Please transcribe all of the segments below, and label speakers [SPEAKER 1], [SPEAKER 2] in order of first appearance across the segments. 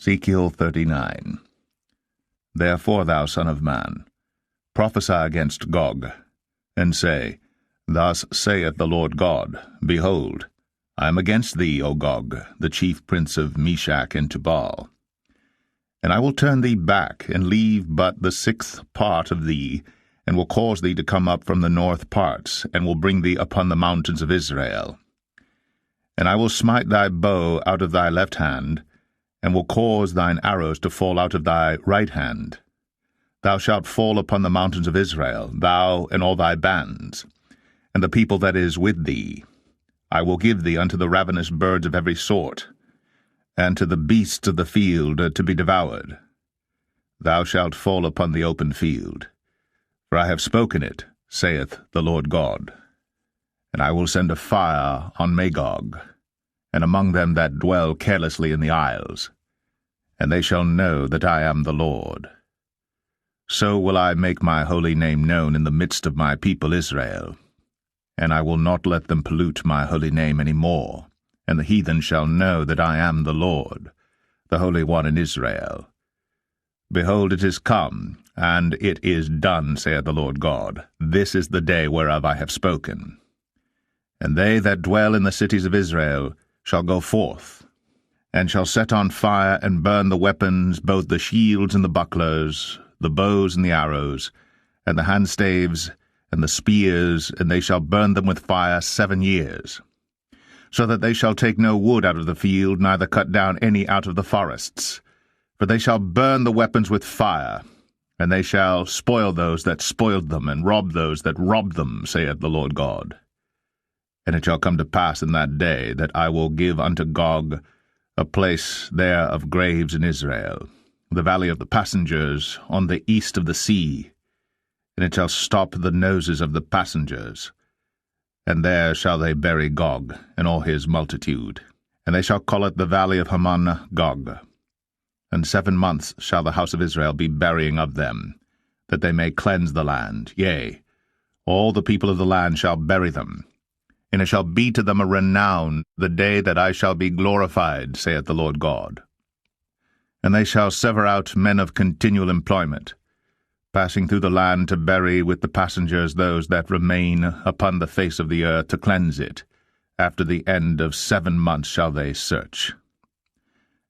[SPEAKER 1] Ezekiel 39. Therefore, thou son of man, prophesy against Gog, and say, Thus saith the Lord God, Behold, I am against thee, O Gog, the chief prince of Meshech and Tubal. And I will turn thee back, and leave but the sixth part of thee, and will cause thee to come up from the north parts, and will bring thee upon the mountains of Israel. And I will smite thy bow out of thy left hand, and will cause thine arrows to fall out of thy right hand. Thou shalt fall upon the mountains of Israel, thou and all thy bands, and the people that is with thee. I will give thee unto the ravenous birds of every sort, and to the beasts of the field to be devoured. Thou shalt fall upon the open field. For I have spoken it, saith the Lord God. And I will send a fire on Magog, and among them that dwell carelessly in the isles, and they shall know that I am the Lord. So will I make my holy name known in the midst of my people Israel, and I will not let them pollute my holy name any more, and the heathen shall know that I am the Lord, the Holy One in Israel. Behold, it is come, and it is done, saith the Lord God. This is the day whereof I have spoken. And they that dwell in the cities of Israel shall go forth, and shall set on fire and burn the weapons, both the shields and the bucklers, the bows and the arrows, and the handstaves and the spears, and they shall burn them with fire 7 years, so that they shall take no wood out of the field, neither cut down any out of the forests. For they shall burn the weapons with fire, and they shall spoil those that spoiled them, and rob those that robbed them, saith the Lord God. And it shall come to pass in that day that I will give unto Gog a place there of graves in Israel, the valley of the passengers, on the east of the sea, and it shall stop the noses of the passengers. And there shall they bury Gog, and all his multitude, and they shall call it the valley of Hamon-gog. And 7 months shall the house of Israel be burying of them, that they may cleanse the land. Yea, all the people of the land shall bury them. And it shall be to them a renown the day that I shall be glorified, saith the Lord God. And they shall sever out men of continual employment, passing through the land to bury with the passengers those that remain upon the face of the earth to cleanse it. After the end of 7 months shall they search.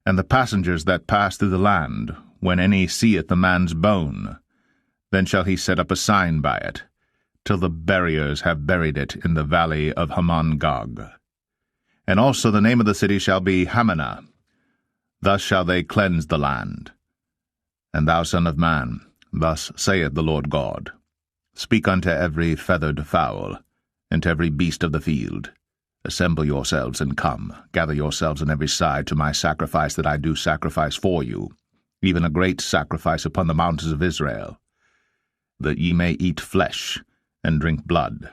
[SPEAKER 1] And the passengers that pass through the land, when any seeth a man's bone, then shall he set up a sign by it, till the buriers have buried it in the valley of Hamon-gog. And also the name of the city shall be Hamonah. Thus shall they cleanse the land. And thou, son of man, thus saith the Lord God, Speak unto every feathered fowl, and to every beast of the field, Assemble yourselves and come, gather yourselves on every side to my sacrifice that I do sacrifice for you, even a great sacrifice upon the mountains of Israel, that ye may eat flesh, and drink blood.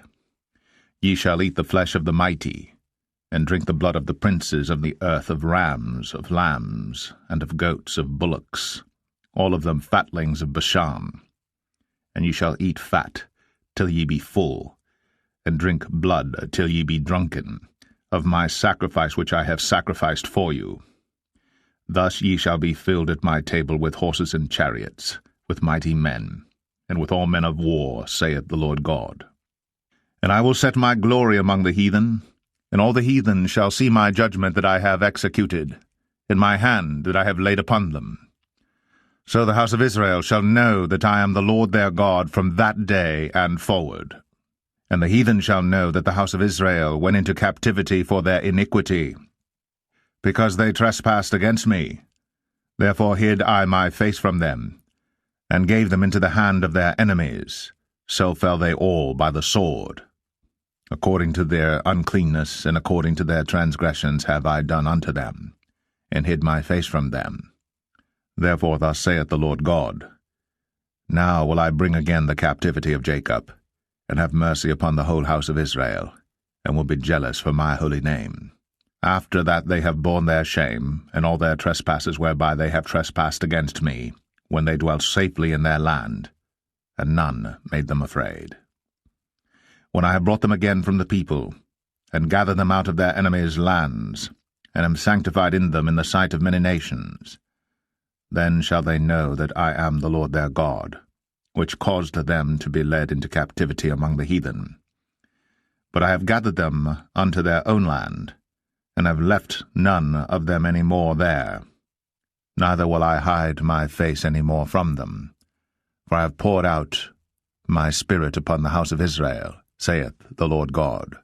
[SPEAKER 1] Ye shall eat the flesh of the mighty, and drink the blood of the princes of the earth, of rams, of lambs, and of goats, of bullocks, all of them fatlings of Bashan. And ye shall eat fat, till ye be full, and drink blood till ye be drunken, of my sacrifice which I have sacrificed for you. Thus ye shall be filled at my table with horses and chariots, with mighty men, and with all men of war, saith the Lord God. And I will set my glory among the heathen, and all the heathen shall see my judgment that I have executed, in my hand that I have laid upon them. So the house of Israel shall know that I am the Lord their God from that day and forward. And the heathen shall know that the house of Israel went into captivity for their iniquity, because they trespassed against me. Therefore hid I my face from them, and gave them into the hand of their enemies. So fell they all by the sword. According to their uncleanness and according to their transgressions have I done unto them, and hid my face from them. Therefore thus saith the Lord God, Now will I bring again the captivity of Jacob, and have mercy upon the whole house of Israel, and will be jealous for my holy name. After that they have borne their shame, and all their trespasses whereby they have trespassed against me, when they dwelt safely in their land, and none made them afraid. When I have brought them again from the people, and gathered them out of their enemies' lands, and am sanctified in them in the sight of many nations, Then shall they know that I am the Lord their God, which caused them to be led into captivity among the heathen. But I have gathered them unto their own land, and have left none of them any more there. Neither will I hide my face any more from them, for I have poured out my Spirit upon the house of Israel, saith the Lord God.